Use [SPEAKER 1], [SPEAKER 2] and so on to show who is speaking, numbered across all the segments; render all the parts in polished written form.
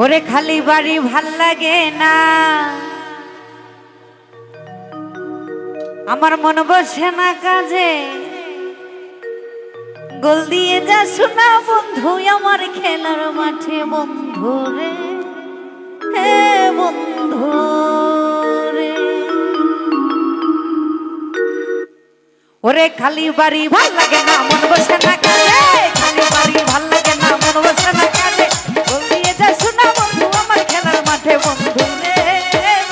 [SPEAKER 1] ওরে খালি বাড়ি ভাল লাগে না, আমার মন বসে না কাজে। গোল দিয়ে যা শোনা বন্ধু আমার খেলার মাঠে, বন্ধু রে হে বন্ধু রে। ওরে খালি বাড়ি ভাল লাগে না, মন বসে না কাজে। খালি বাড়ি ভাল লাগে না, মন বসে না কাজে। গোল দিয়ে যা শোনা বন্ধু আমার খেলার মাঠে, বন্ধু রে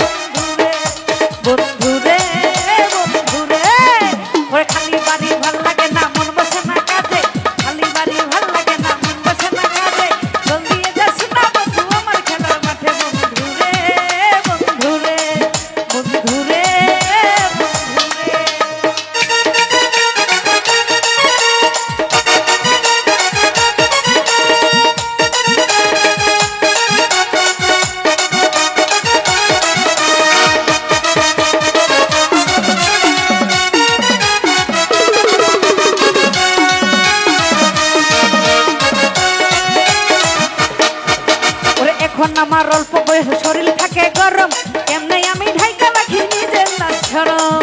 [SPEAKER 1] বন্ধু রে বন্ধু রে বন্ধু রে। ওরে খালি বাড়ি ভাল লাগে না, মন বসে না কাজে। খালি বাড়ি ভাল লাগে না, মন বসে না কাজে। গোল দিয়ে যা শোনা বন্ধু আমার খেলার মাঠে, বন্ধু রে বন্ধু রে বন্ধু রে বন্ধু রে। এখন আমার অল্প বয়স, শরীর থাকে গরম, এমনি আমি ঢাইকা রাখি নিজের লাশরম।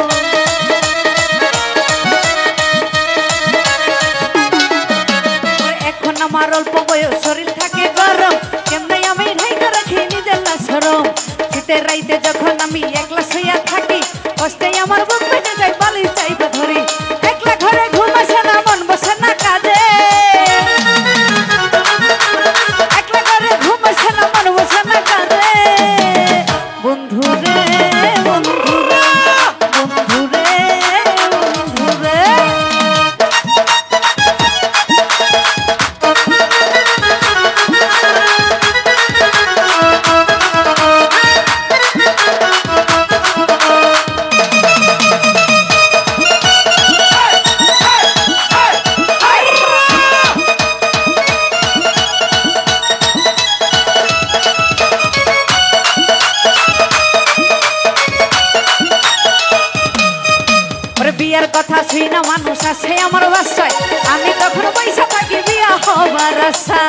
[SPEAKER 1] এখন আমার অল্প বয়স, শরীর থাকে গরম, এমনি আমি ঢাইকা রাখি নিজের লাশরম। শীতের রাইতে যখন আমি একলা শুইয়া থাকি, কষ্টে আমার বুক বেজে যায়, বালির চাইবা ধরি। একলা ঘরে ঘুম আসে না, মন বসে না কাজে। একলা ঘরে ঘুম আসে না, মন বসে না কাজে। বন্ধু রে বন্ধু রে বন্ধু রে বন্ধু রে। বিয়ার কথা শুই না মানুষ আসে আমার বাসায়, আমি তখন পয়সা থাকি বিয়া হবার আশা।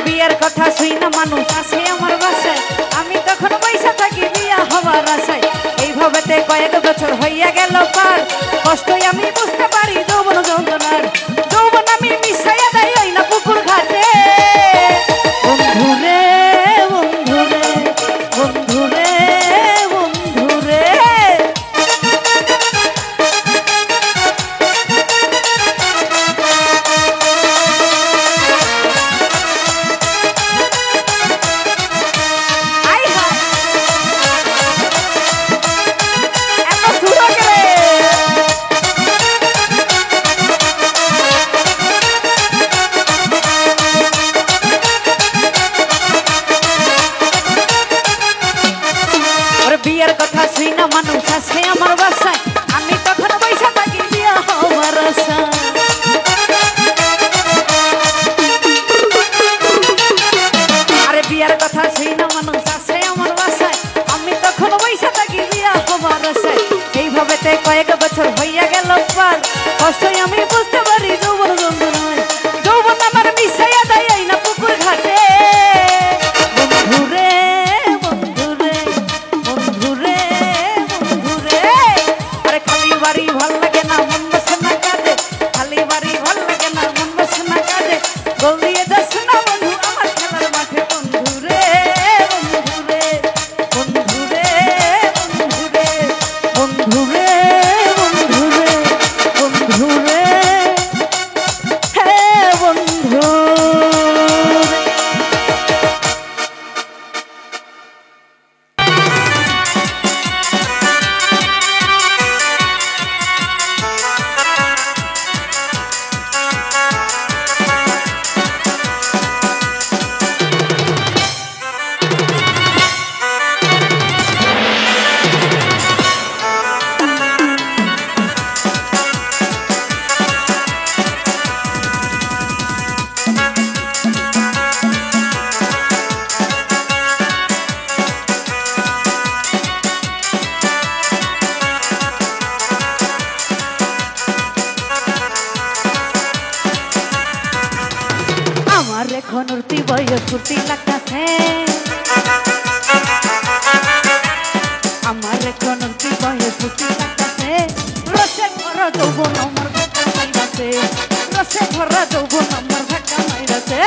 [SPEAKER 1] বিয়ার কথা শুই না মানুষ আসে আমার বাসায়, আমি তখন পয়সা থাকি বিয়া হবার আশায়। এইভাবেতে কয়েক বছর হইয়া গেল পার, কষ্টই আমি বুঝতে পারি যৌবন যন্ত্রণার। যৌবন আমি মিশাইয়া দেয় ওই না পুকুর ঘাটে। বন্ধু রে বন্ধু রে বন্ধু রে বন্ধু রে। আই হায় এত সুরা করে। বিয়ের কথা শুই না মানুষ আসে আমার বাসায়, আমি তখন পয়সা থাকি বিয়া হবার আশায়। আরে বিয়ার কথা শুই না মানুষ আসে আমার বাসায়, আমি তখন পয়সা থাকি বিয়া হবার আশায়। এইভাবেতে কয়েক বছর হইয়া গেল পার, কষ্টই আমি বুঝতে পারি যৌবন যন্ত্রণায়। যৌবন আমার মিশাইয়া দেয় এই না পুকুর ঘাটে। বন্ধু রে বন্ধু রে বন্ধু রে বন্ধু রে। আরে খালি বাড়ি ভাল লাগে না, মন বসে না কাজে। খালি বাড়ি ভাল লাগে না, মন বসে না কাজে। গোল দিয়ে যাস না বন্ধু আমার খেলার মাঠে, বন্ধু রে বন্ধু রে বন্ধু রে বন্ধু রে বন্ধু রে বন্ধু রে বন্ধু রে। ঘনুর্তি বয়ে ফুর্তি লাগতাছে আমার ঘনুর্তি বয়ে ফুর্তি লাগতাছে রসে ভরা যৌবন আমার ধাক্কা মাইরাছে রসে ভরা যৌবন আমার ধাক্কা মাইরাছে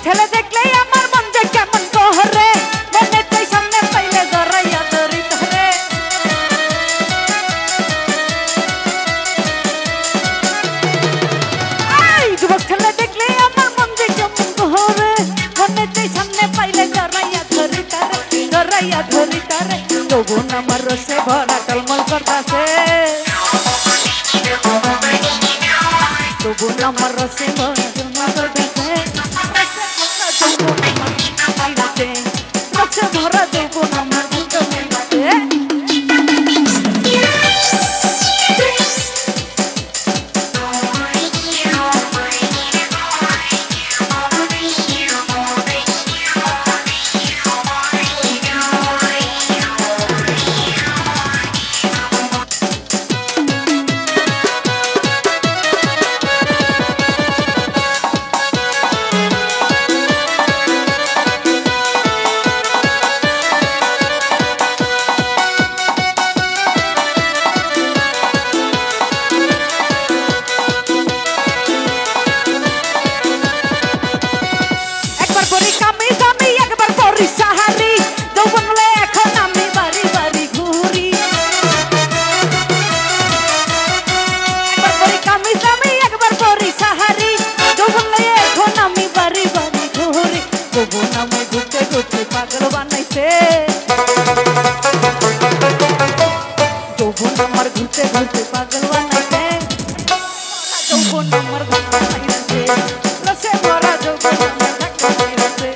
[SPEAKER 1] ছেলে দেখলেই আমার মন যে কেমন কহরে মনে চাই সামনে পাইলে জড়াইয়া ধরি ধরে যুবক ছেলে দেখলেই আমার মন যে কেমন কহরে মনে চাই সামনে পাইলে জড়াইয়া ধরি তারে যৌবন আমার রসে ভরা টলমল করতাছে যৌবন আমার রসে ভরা টলমল করতাছে রসে ভরা যৌবন আমার ধাক্কা মাইরাছে পাগল বানাইছে যৌবন আমার ঘুরতে ঘুরতে পাগল বানাইছে যৌবন আমার ধাক্কা মাইরাছে রসে ভরা যৌবন আমার ধাক্কা মাইরাছে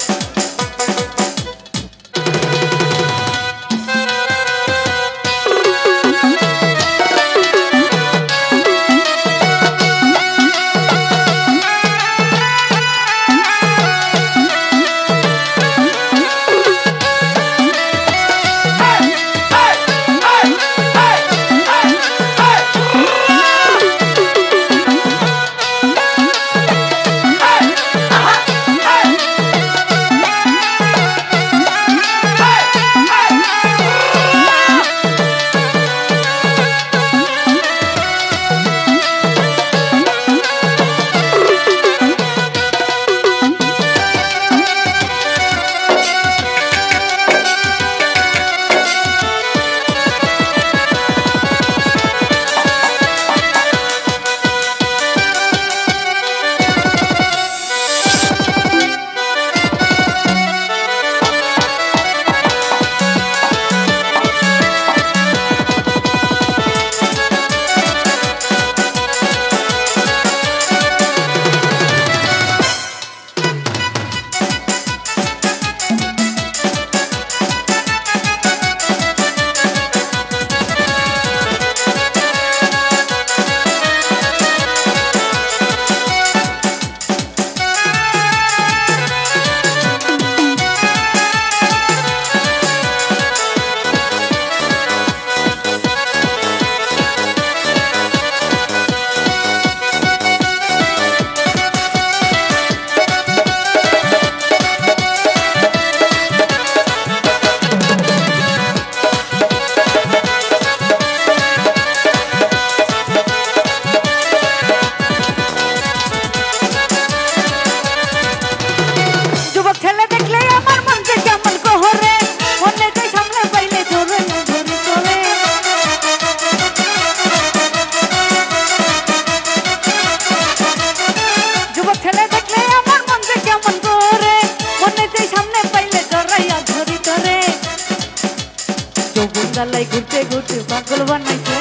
[SPEAKER 1] জ্বালাই ঘুরতে ঘুরতে পাগল বানাইছে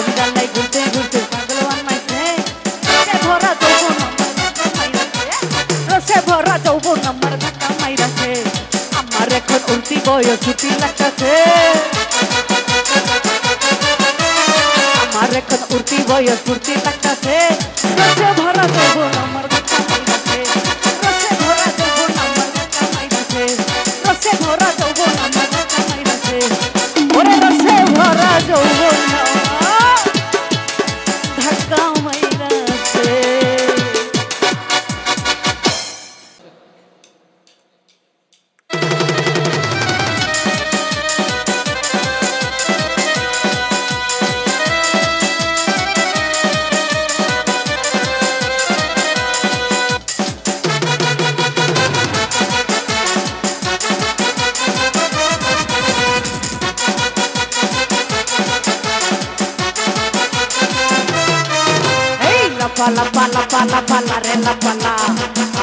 [SPEAKER 1] জ্বালাই ঘুরতে ঘুরতে পাগল বানাইছে বয়স ফুর্তি লাগতাছে রসে ভরা যৌবন আমার ধাক্কা মাইরাছে রসে ভরা যৌবন আমার ধাক্কা মাইরাছে রসে ভরা যৌবন আমার ধাক্কা মাইরাছে ওরে রসে ভরা যৌবন ধাক্কা মাইরাছে পালা পালা পালা পালা রে লা পালা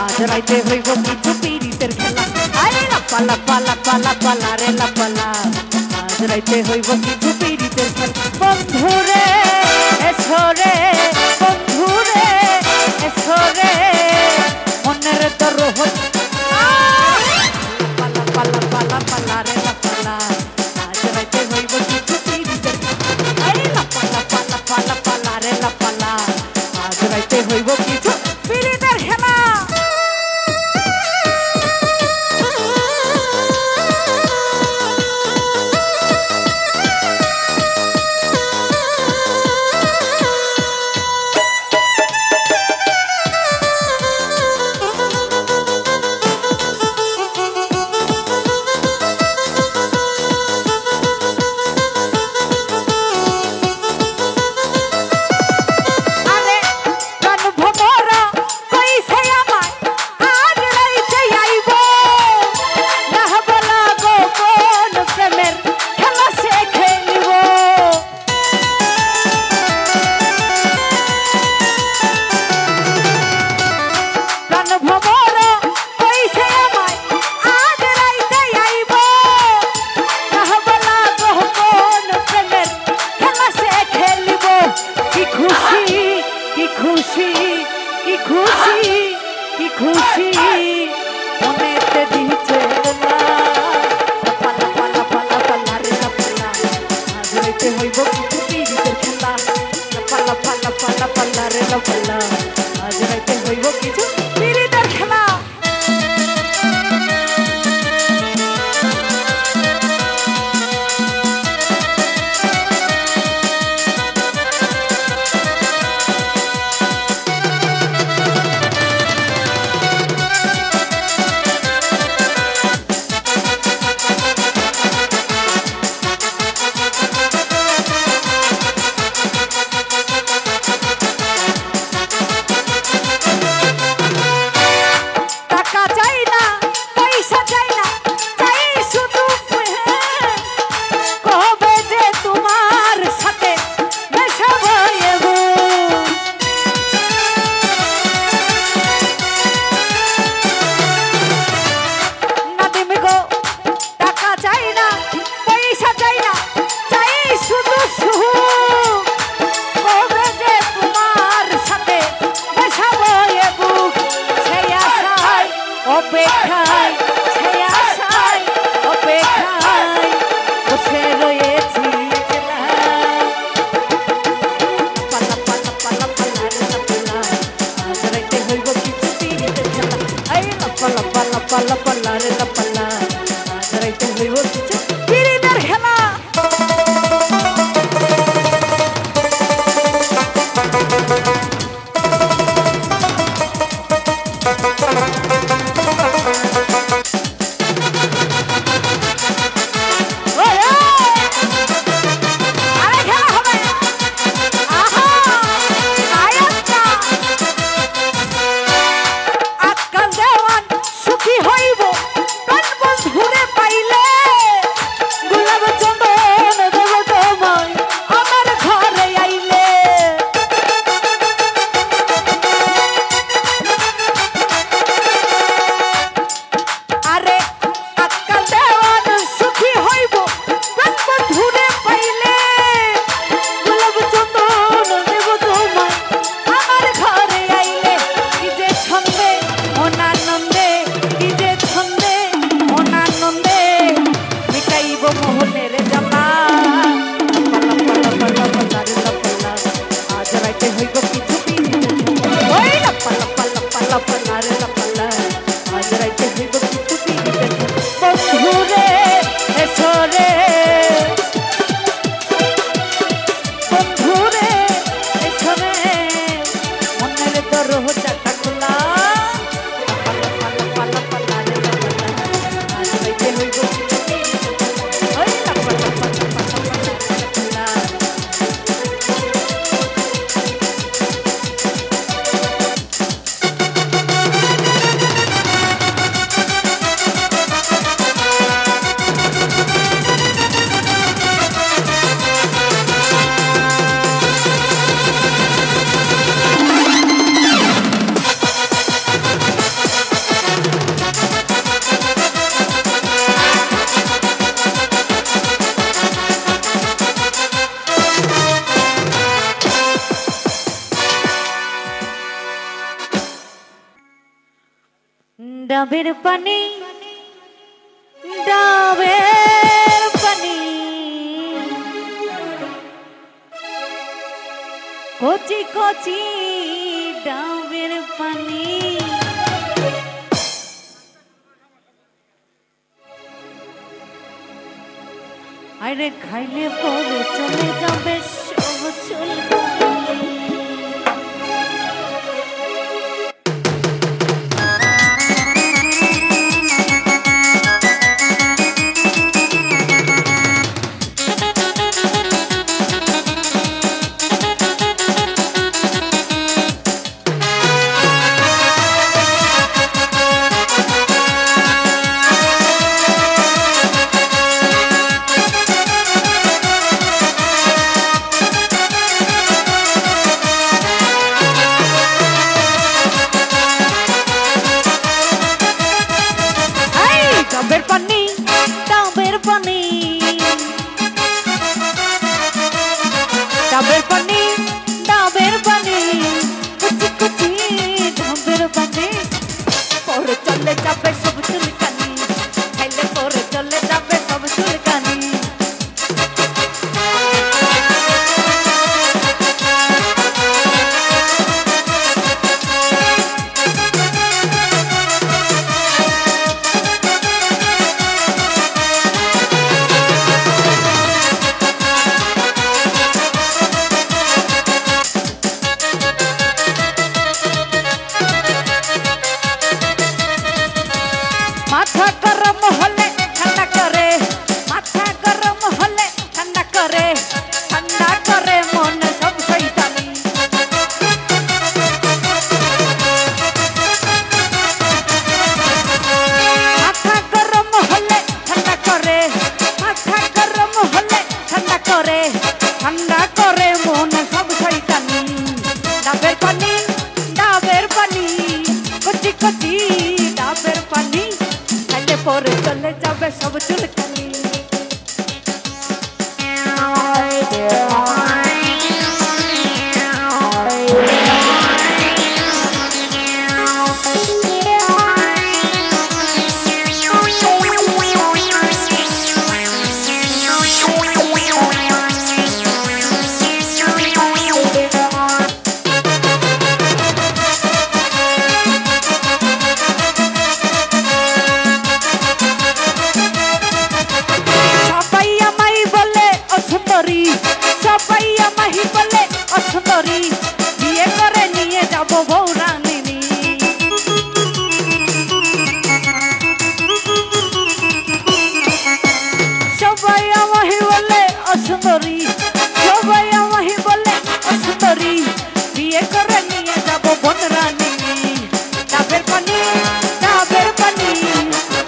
[SPEAKER 1] আজ রাইতে হইব কিছু পীড়িতের খেলা আরে লা পালা পালা পালা পালা রে লা পালা আজ রাইতে হইব কিছু পীড়িতের খেলা বন্ধুরে এসরে বন্ধুরে এসরে মনের দরহ পালা পালা পালা পালা রে লা পালা আজ রাইতে হইব কিছু পীড়িতের খেলা আরে লা পালা পালা পালা পালা রে লা পালা রাইতে হইব কিছু পীড়িতের খেলা খুশি মনেতে দিছে পালা পালা পালা পালা রে পালা আজ রাইতে হইব কিছু পীড়িতের খেলা পালা পালা পালা পালা রে পালা আজ রাইতে হইব কিছু পীড়িতের খেলা ডাবের পানি ডাবের পানি কচি কচি ডাবের পানি আরে খাইলে পরে চলে যাবে সব চুলকানি ডাবের পানি ডাবের পানি ডাবের পানি ডাবের পানি কুচি কুচি ডাবের পানি পরে চলে যাবে সব চুলকানি খাইলে পরে চলে যাবে সব চুলকানি মাথা গরম হলে ঠান্ডা করে মাথা গরম হলে ঠান্ডা করে মন সব শয়তানি মাথা গরম হলে ঠান্ডা করে মাথা গরম হলে ঠান্ডা করে মন সব শয়তানি ডাবের পানি কচি কচি ডাবের পানি পরে চলে যাবে সব চুলকানি সবাই আমাহি বলে অসুন্দরী বিয়ে করে নিয়ে যাব বৌরানিনী সবাই আমাহি বলে অসুন্দরী সবাই আমাহি বলে অসুন্দরী বিয়ে করে নিয়ে যাব বনরানিনী ডাবের পানি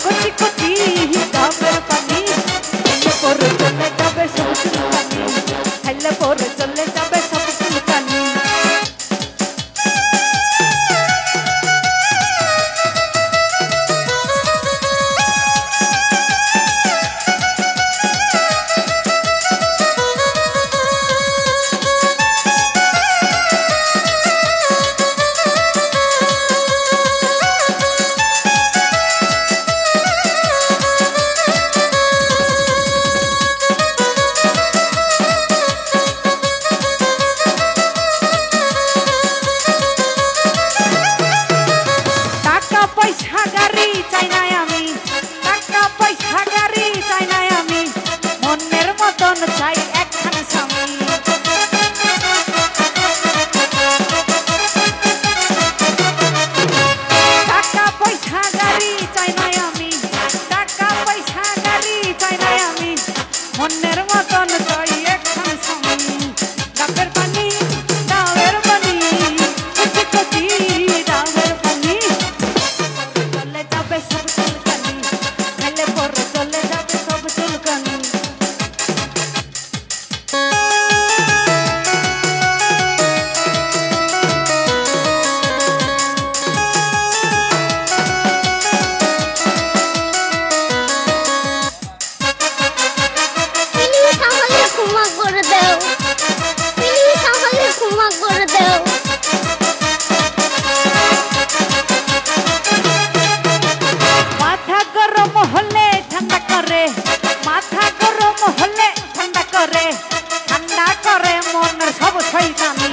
[SPEAKER 1] কচি কচি ডাবের পানি পরে চলে যাবে সব চুলকানি খাইলে পরে চলে যাবে সব চুলকানি পয়সা গাড়ি চাই না আমি টাকা পয়সা গাড়ি চাই না আমি মনের মতন চাই একখান স্বামী টাকা পয়সা গাড়ি চাই না আমি টাকা পয়সা গাড়ি চাই না আমি মনের মতন চাই একখান স্বামী ডাবের পানি কচি কচি ডাবের পানি চলে যাবে সব চুলকানি খাইলে পরে চলে যাবে সব চুলকানি করে ঠান্ডা করে মনের সব শয়তানি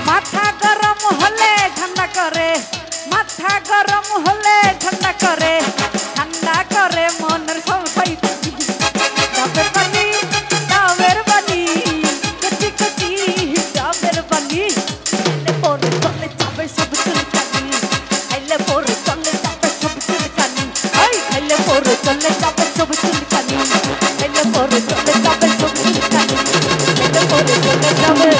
[SPEAKER 1] মাথা গরম হলে ঠান্ডা করে মাথা গরম হলে ঠান্ডা করে মনের সব শয়তানি ডাবের পানি কচি কচি ডাবের পানি পরে চলে যাবে সব চুলকানি খাইলে পরে চলে যাবে সব চুলকানি খাইলে পরে চলে যাবে সব চুলকানি খাইলে পরে চলে যাবে সব চুলকানি খাইলে পরে চলে যাবে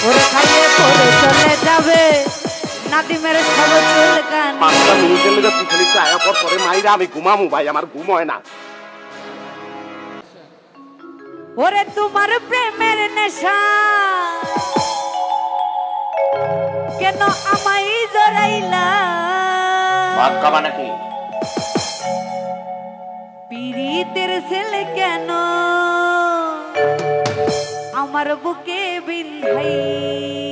[SPEAKER 1] ওরে খাইলে পরে চলে যাবে নাদিমের সব চুলকানি
[SPEAKER 2] 5টা মিনিটের লেগে তুই খালি চায়া পর পরে মাইরা আমি ঘুমামু ভাই আমার ঘুম হয় না
[SPEAKER 1] ওরে তোমার প্রেমের নেশা কেন আমায় জড়াইলা
[SPEAKER 2] ভাত খাবা নাকি
[SPEAKER 1] পীড়িতের ছেলে কেন আমার বুকে বিন্ধাইলা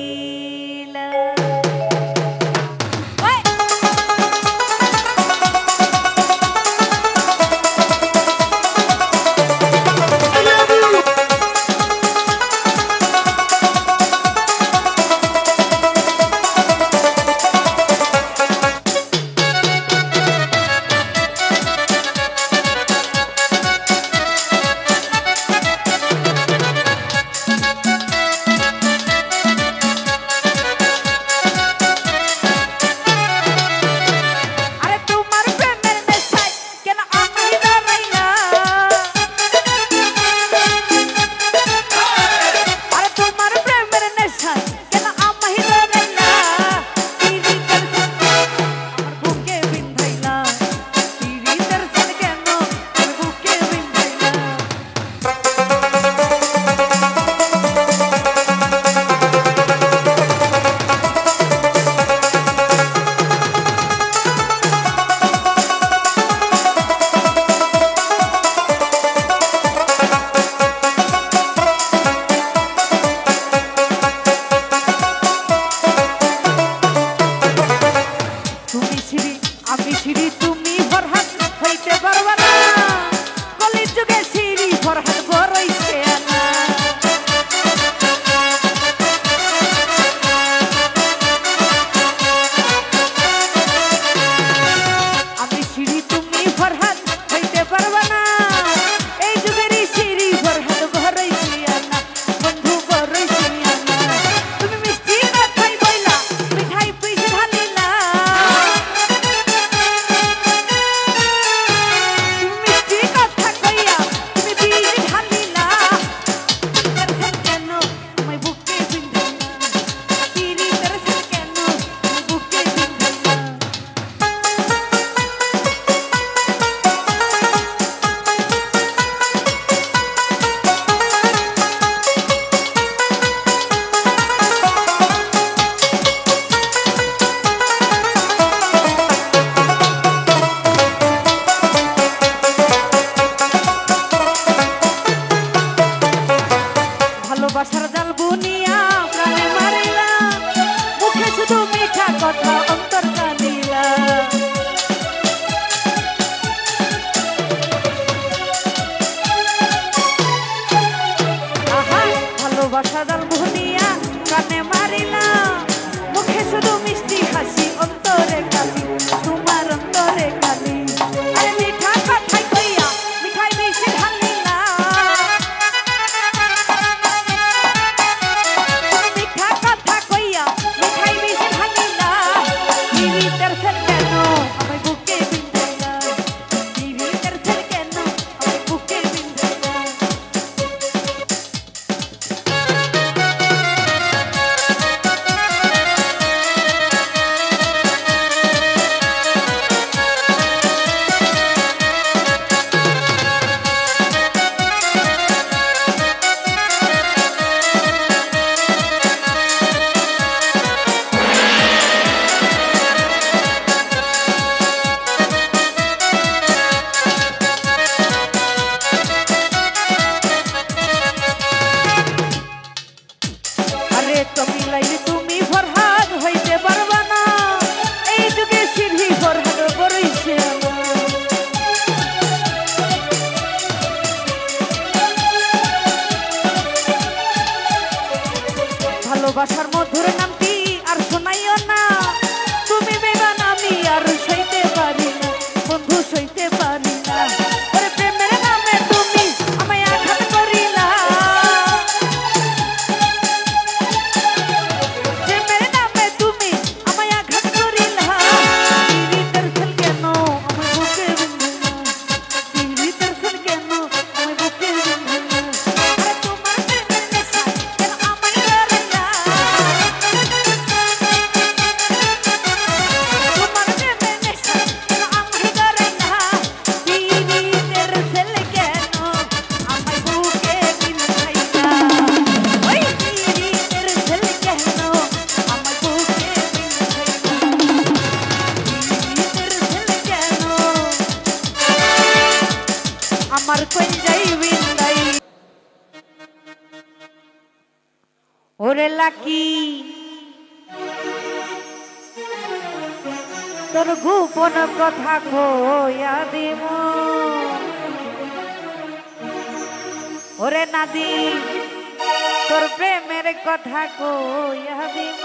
[SPEAKER 1] আমি সিঁড়ি তুমি ফরহাদ হইতে পারবা না কলির যুগে সিঁড়ি ফরহাদ বড়ইছে না আমি সিঁড়ি তুমি ফরহাদ হইতে পারবা না এই যুগেরই সিঁড়ি ফরহাদ বড়ইছে না বন্ধু বড়ইছে না তুমি মিষ্টি না খাই বইলা মিঠাই পিছে ঢালিলা মিষ্টি কথা কইয়া তুমি বীজ ঢালিলা ভালোবাসার মধুর নামটি আর শোনাইও না তুমি বেগান আমি আর সইতে পারি না বন্ধু সইতে পারি না ওরে প্রেমের নামে তুমি আমায় আঘাত করিলা প্রেমের নামে তুমি আমায় আঘাত করিলা পীড়িতের ফেল কেন আমার বুকে বিঁধলা পীড়িতের ফেল কেন আমার বুকে বিঁধলা আরে তোমার প্রেমের নেশা কেন আমায় ধরাইলা তোমার প্রেমের নেশা কেন আমায় ধরাইলা পীড়িতের ফেল কেন আমায় বুকে বিঁধলাইলা ওই পীড়িতের ফেল কেন আমায় বুকে বিঁধলাইলা আমার কোন যাই বিন্দাই ওরে লাকি তোর গোপন কথা কইয়া দিব ওরে নাদি তোর প্রেমের কথা কইয়া দিব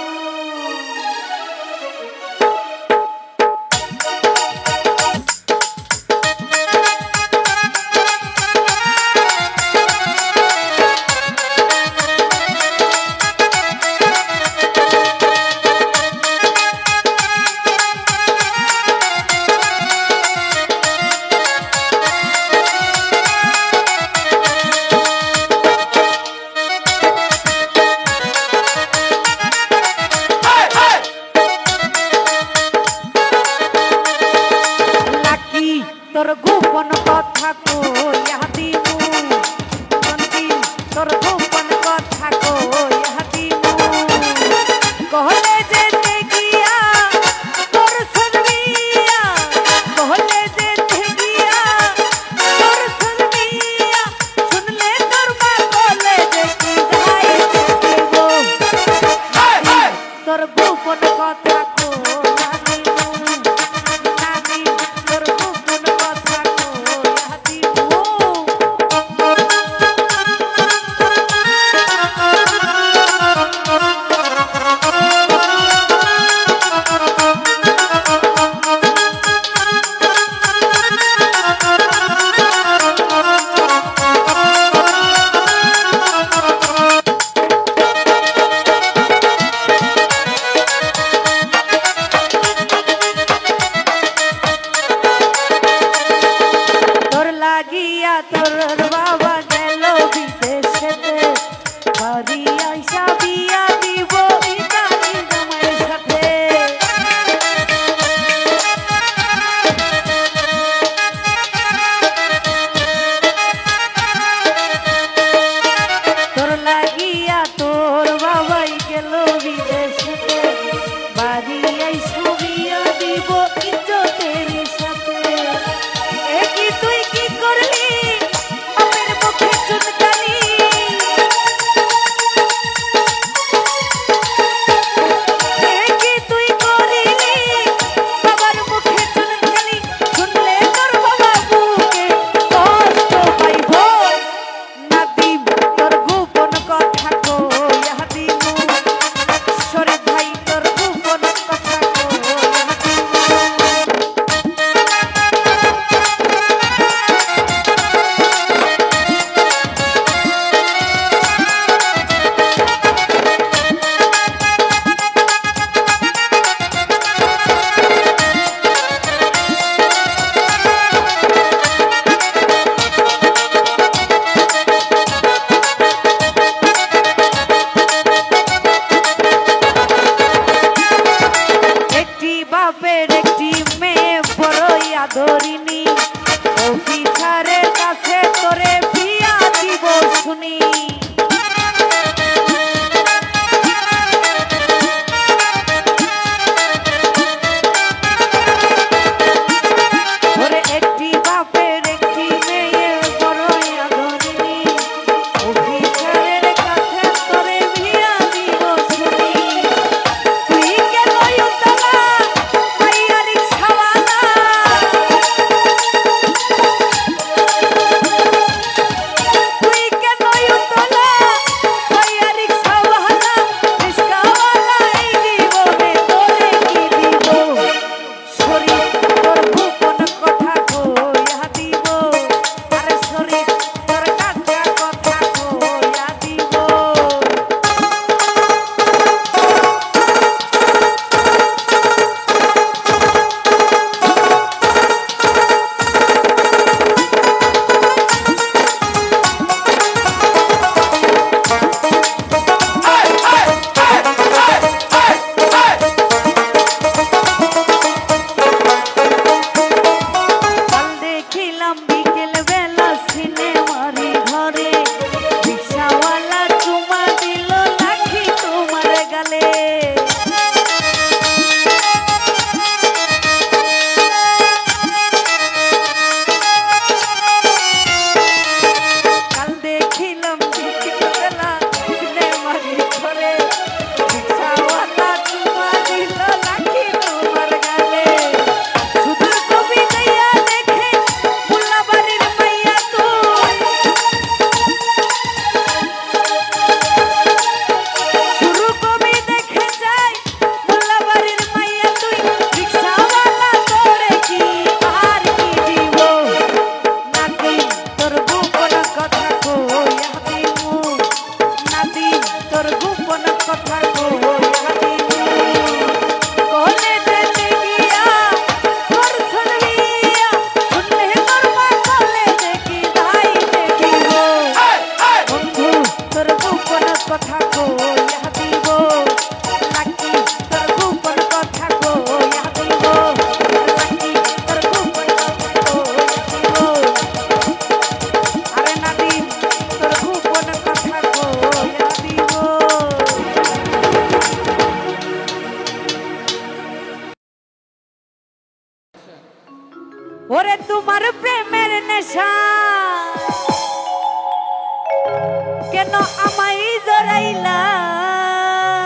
[SPEAKER 1] কেন আমায় জড়াইলা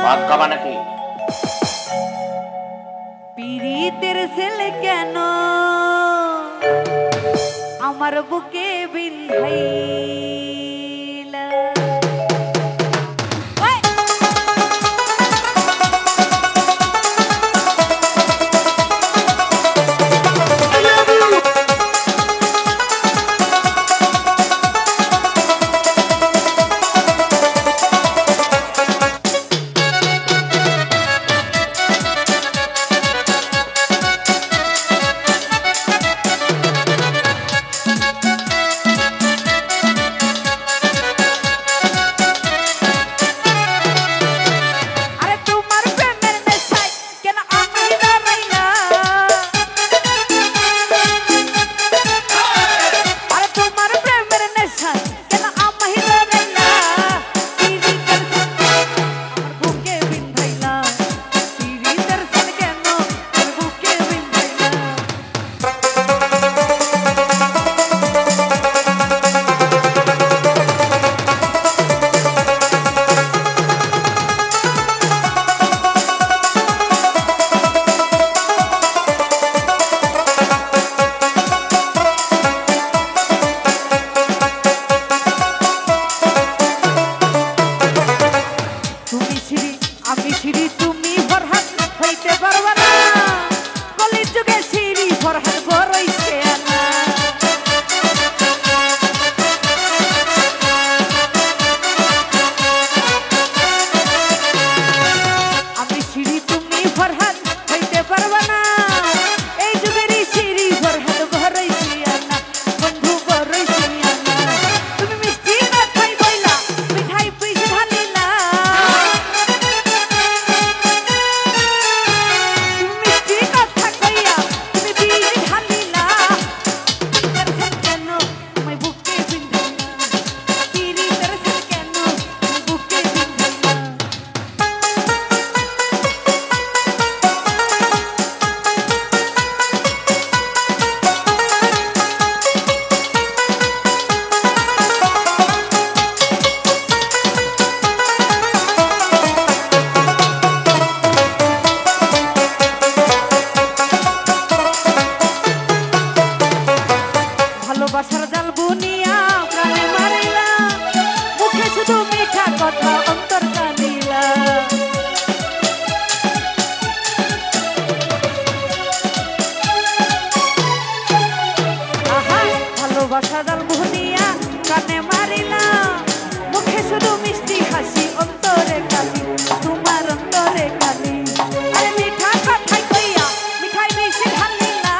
[SPEAKER 2] ভাত খাবা নাকি?
[SPEAKER 1] পীড়িতের ছেলে কেন আমার বুকে বিন্ধাইলা। ভালোবাসার জাল বুনিয়া প্রাণে মারিলা, মুখে শুধু মিঠা কথা অন্তর কানিলা। আহা ভালোবাসার জাল বুনিয়া প্রাণে মারিলা, মুখে শুধু মিষ্টি হাসি অন্তরে কালি, তোমার অন্তরে কালি। আরে মিঠা কথাই কইয়া মিঠাই মিশে ঢালিলা,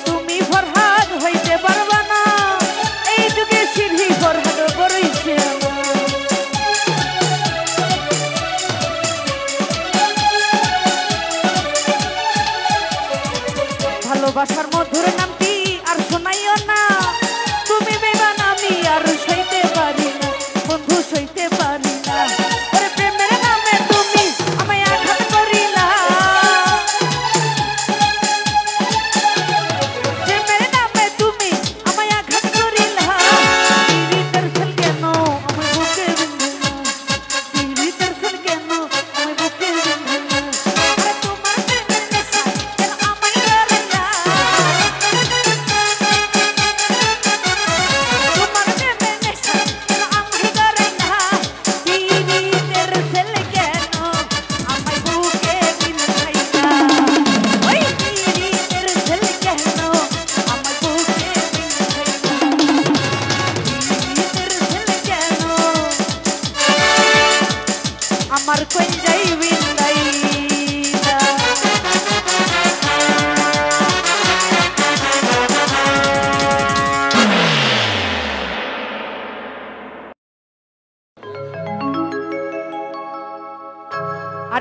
[SPEAKER 1] তুমি ফরহাদ হইতে পারবা না, এই যুগে সিরহি ফরহাদ বড়ইছে ভালোবাসার মধুর নামটি আর শোনাইও না, তুমি বেগান আমি আর সইতে পারি না, বন্ধু সইতে পারি না। ওরে প্রেমের নামে তুমি আমায় আঘাত করিলা,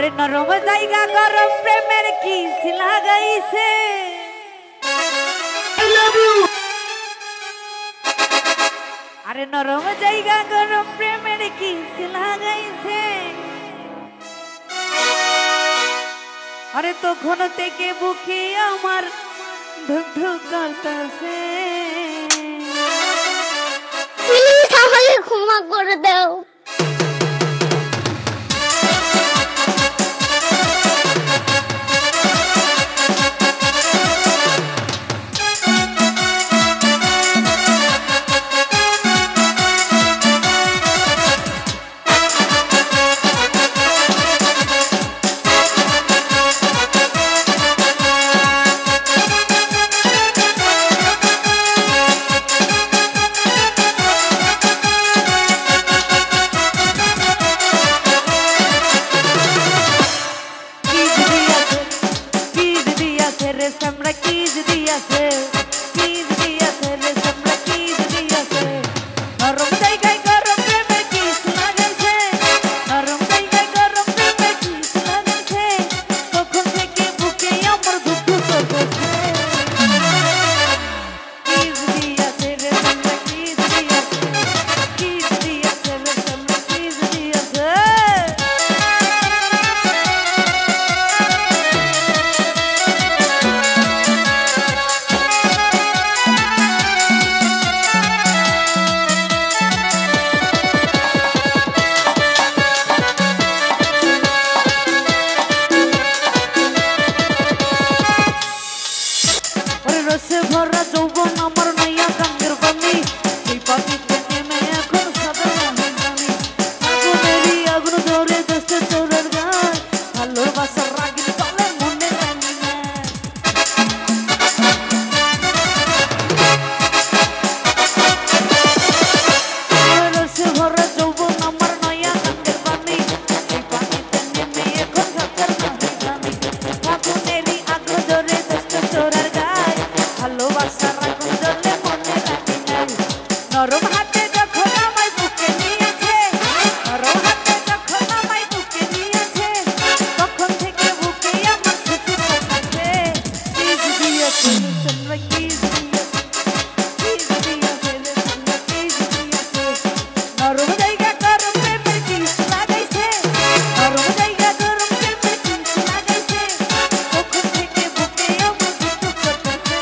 [SPEAKER 1] আরে নরম জায়গা গরম প্রেমের কিস লাগাইছে আরে নরম জায়গা গরম প্রেমের কিস লাগাইছে আরে তখন থেকে বুকে আমার ধুক ধুক করতেছে
[SPEAKER 3] প্লিজ আমাকে ক্ষমা করে দাও।
[SPEAKER 1] ভরা যৌবন আমার নাইয়া গাঙ্গের পানি এই পাখিতে নেমে এখন সাদা রানী আগুনেরই আগুন ধরে দেশে চোরের গায় ভালোবাসার রাগির তলে মনে জানি না রসে ভরা যৌবন আমার নাইয়া গাঙ্গের পানি এই পাখিতে নেমে এখন সাদা রানী আগুনেরই আগুন ধরে দেশে চোরের গায় ভালোবাসার আগুন জ্বলে মনে রাখি নাই নরম হাতে যখন আমায় বুকে নিয়েছে নরম হাতে যখন আমায় বুকে নিয়েছে তখন থেকে বুকে আমার ছুটে থাকছে কিস দিয়েছে তোমরা কিস দিয়েছে নরম জায়গা গরম প্রেমের কিস লাগাইছে নরম জায়গা গরম প্রেমের কিস লাগাইছে তখন থেকে বুকে আমার ছুটে থাকছে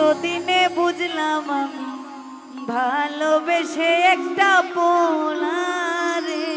[SPEAKER 1] কতদিনে বুঝলাম আমি ভালোবেসে একটা পোলারে